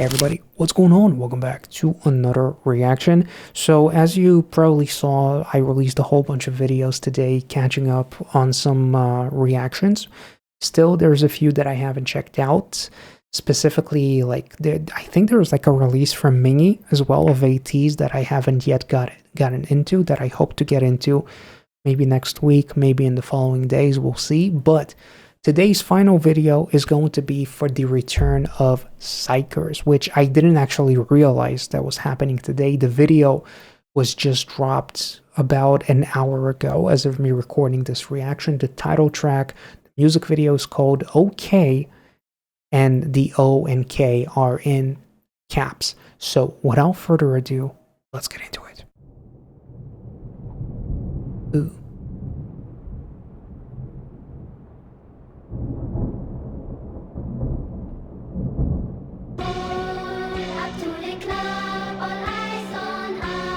Hey everybody, what's going on? Welcome back to another reaction. So as you probably saw, I released a whole bunch of videos today catching up on some reactions. Still, there's a few that I haven't checked out. Specifically, I think there was like a release from Mingy as well of ATs that I haven't yet gotten into, that I hope to get into maybe next week, maybe in the following days, we'll see. But today's final video is going to be for the return of xikers, which I didn't actually realize that was happening today. The video was just dropped about an hour ago as of me recording this reaction. The title track, the music video is called OK, and the O and K are in caps. So without further ado, let's get into it. Ooh.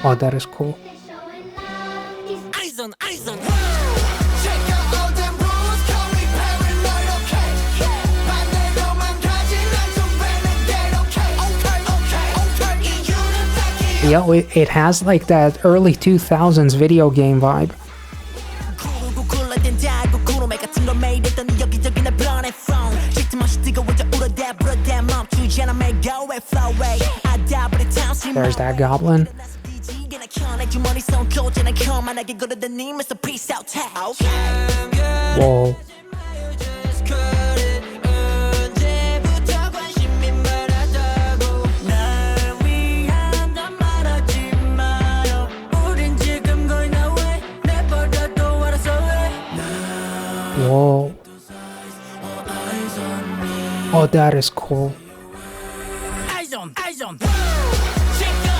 Oh, that is cool. Yo, it has like that early 2000s video game vibe. There's that goblin. Whoa. Whoa. Oh, that is cool.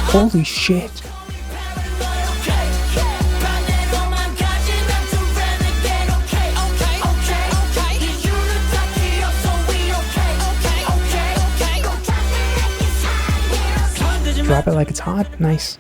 Holy shit. Drop it like it's hot. Nice.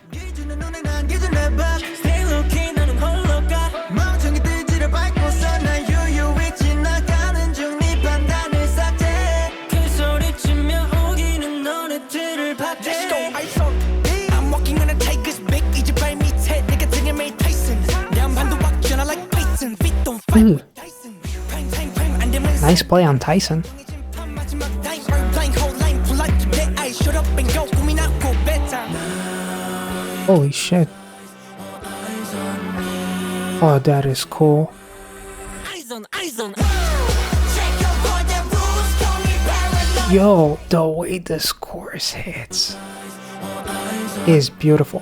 Nice play on Tyson. Holy shit. Oh, that is cool. Yo, the way this chorus hits is beautiful.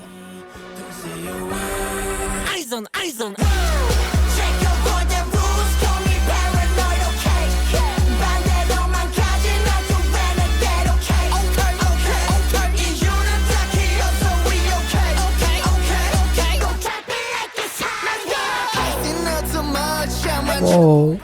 Whoa.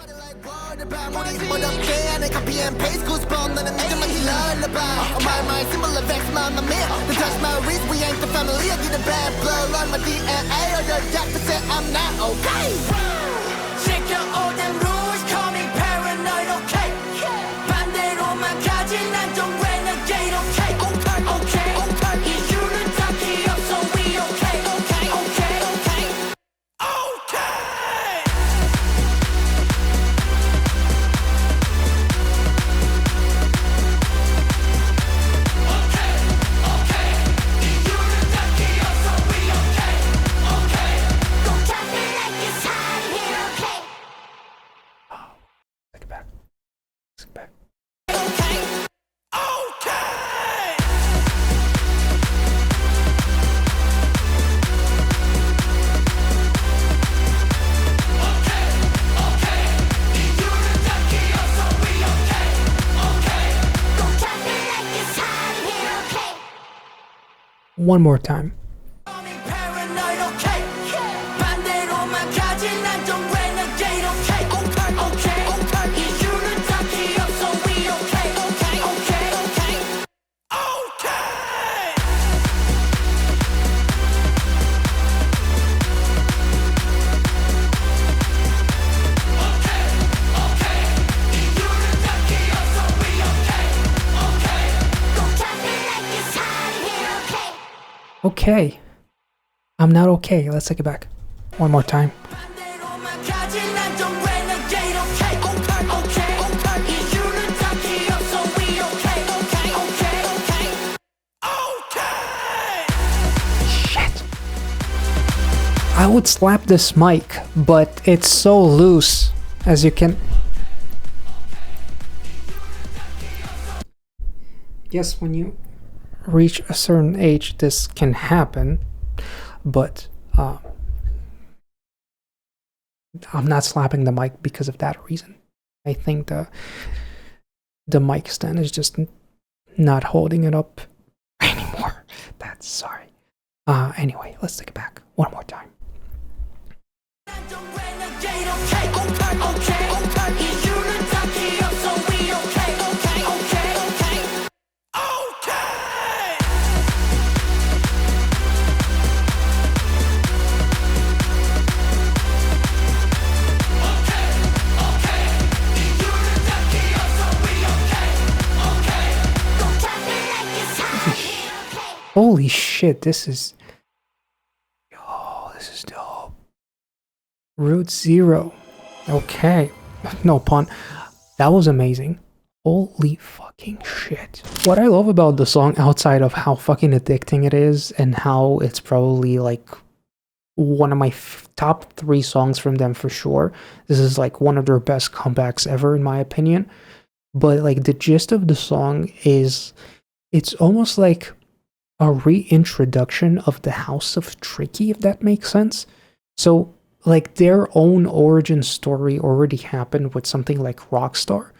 Back. One more time. Okay. I'm not okay. Let's take it back. One more time. Shit. I would slap this mic, but it's so loose, as you can... Yes, when you reach a certain age, this can happen, but I'm not slapping the mic because of that reason. I think the mic stand is just not holding it up anymore. That's sorry. Anyway, let's take it back one more time. Holy shit, this is... Yo, this is dope. Route 0. Okay. No pun. That was amazing. Holy fucking shit. What I love about the song, outside of how fucking addicting it is, and how it's probably like one of my top 3 songs from them for sure. This is like one of their best comebacks ever in my opinion. But like the gist of the song is, it's almost like a reintroduction of the House of Tricky, if that makes sense. So like their own origin story already happened with something like Rockstar,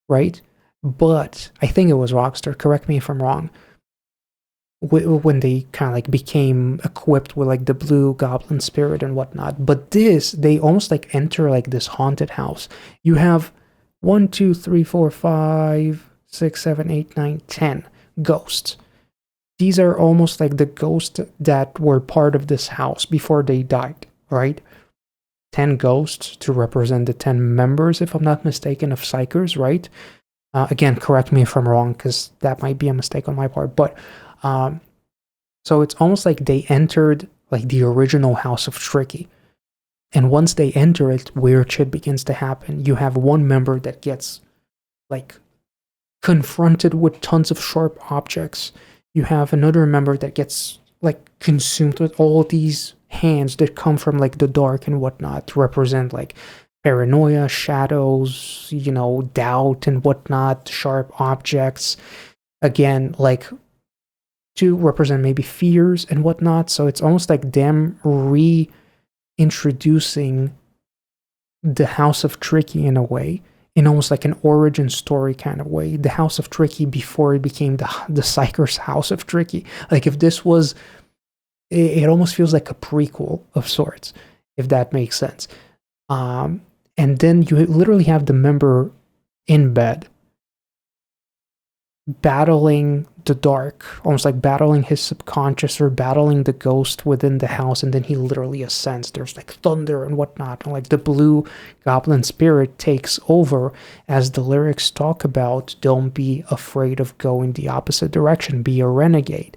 right? But I think it was Rockstar, correct me if I'm wrong, when they kind of like became equipped with like the blue goblin spirit and whatnot. But this, they almost like enter like this haunted house. You have 1, 2, 3, 4, 5, 6, 7, 8, 9, 10 ghosts. These are almost like the ghosts that were part of this house before they died, right? 10 ghosts to represent the 10 members, if I'm not mistaken, of xikers, right? Again, correct me if I'm wrong, because that might be a mistake on my part. But so it's almost like they entered like the original House of Tricky. And once they enter it, weird shit begins to happen. You have one member that gets like confronted with tons of sharp objects. You have another member that gets like consumed with all these hands that come from like the dark and whatnot to represent like paranoia, shadows, you know, doubt and whatnot, sharp objects. Again, like to represent maybe fears and whatnot. So it's almost like them reintroducing the House of Tricky in a way, in almost like an origin story kind of way. The House of Tricky before it became the xikers House of Tricky. Like if this was, it almost feels like a prequel of sorts, if that makes sense. And then you literally have the member in bed battling the dark, almost like battling his subconscious or battling the ghost within the house, and then he literally ascends. There's like thunder and whatnot, and like the blue goblin spirit takes over, as the lyrics talk about, don't be afraid of going the opposite direction, be a renegade,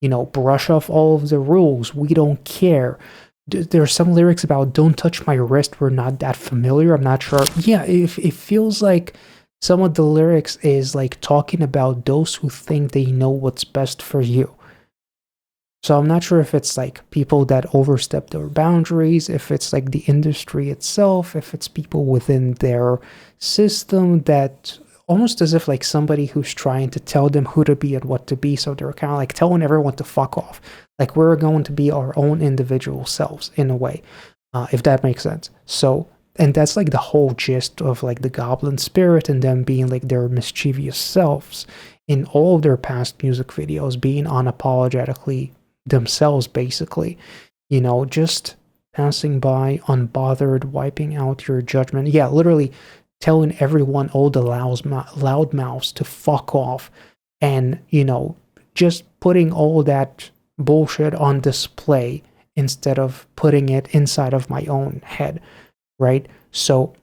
you know, brush off all of the rules, we don't care. There's some lyrics about don't touch my wrist, we're not that familiar, I'm not sure. Yeah, it feels like some of the lyrics is like talking about those who think they know what's best for you. So I'm not sure if it's like people that overstep their boundaries, if it's like the industry itself, if it's people within their system that almost as if like somebody who's trying to tell them who to be and what to be. So they're kind of like telling everyone to fuck off. Like we're going to be our own individual selves in a way, if that makes sense. So, and that's like the whole gist of like the goblin spirit and them being like their mischievous selves in all of their past music videos, being unapologetically themselves, basically, you know, just passing by unbothered, wiping out your judgment. Yeah, literally telling everyone, all the loud mouths to fuck off, and, you know, just putting all that bullshit on display instead of putting it inside of my own head. Right? So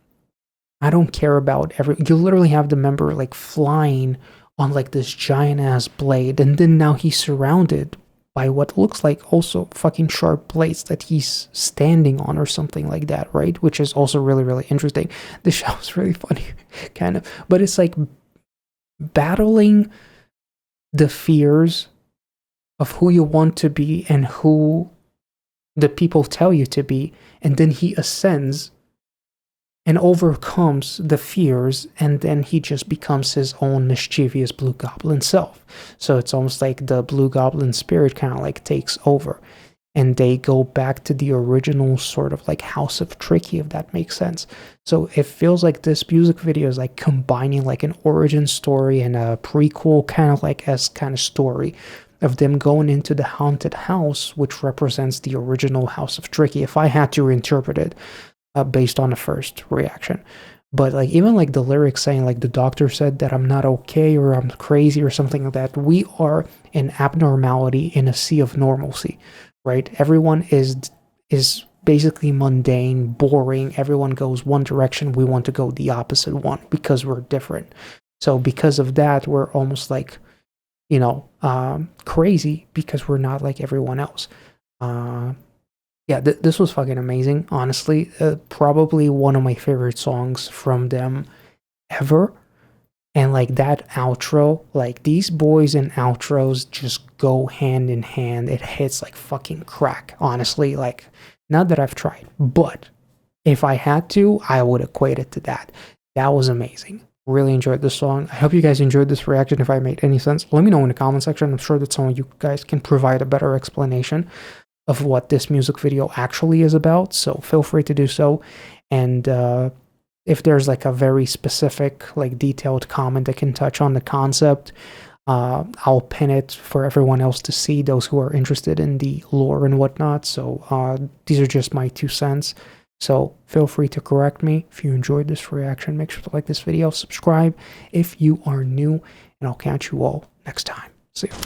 I don't care about you literally have the member like flying on like this giant ass blade, and then now he's surrounded by what looks like also fucking sharp plates that he's standing on or something like that, right? Which is also really, really interesting. The show is really funny, kind of. But it's like battling the fears of who you want to be and who the people tell you to be. And then he ascends and overcomes the fears, and then he just becomes his own mischievous Blue Goblin self. So it's almost like the Blue Goblin spirit kind of like takes over, and they go back to the original sort of like House of Tricky, if that makes sense. So it feels like this music video is like combining like an origin story and a prequel kind of like kind of story of them going into the haunted house, which represents the original House of Tricky, if I had to reinterpret it based on the first reaction. But like even like the lyrics saying like the doctor said that I'm not okay or I'm crazy or something like that, we are an abnormality in a sea of normalcy, right? Everyone is basically mundane, boring. Everyone goes one direction. We want to go the opposite one because we're different. So because of that, we're almost like, you know, crazy because we're not like everyone else. Yeah, this was fucking amazing, honestly. Probably one of my favorite songs from them ever. And like that outro, like these boys and outros just go hand in hand. It hits like fucking crack, honestly. Like, not that I've tried, but if I had to, I would equate it to that. That was amazing. Really enjoyed this song. I hope you guys enjoyed this reaction. If I made any sense, let me know in the comment section. I'm sure that some of you guys can provide a better explanation of what this music video actually is about, so feel free to do so. And if there's like a very specific, like detailed comment that can touch on the concept, I'll pin it for everyone else to see, those who are interested in the lore and whatnot. So these are just my 2 cents. So feel free to correct me. If you enjoyed this reaction, make sure to like this video, subscribe if you are new, and I'll catch you all next time. See you.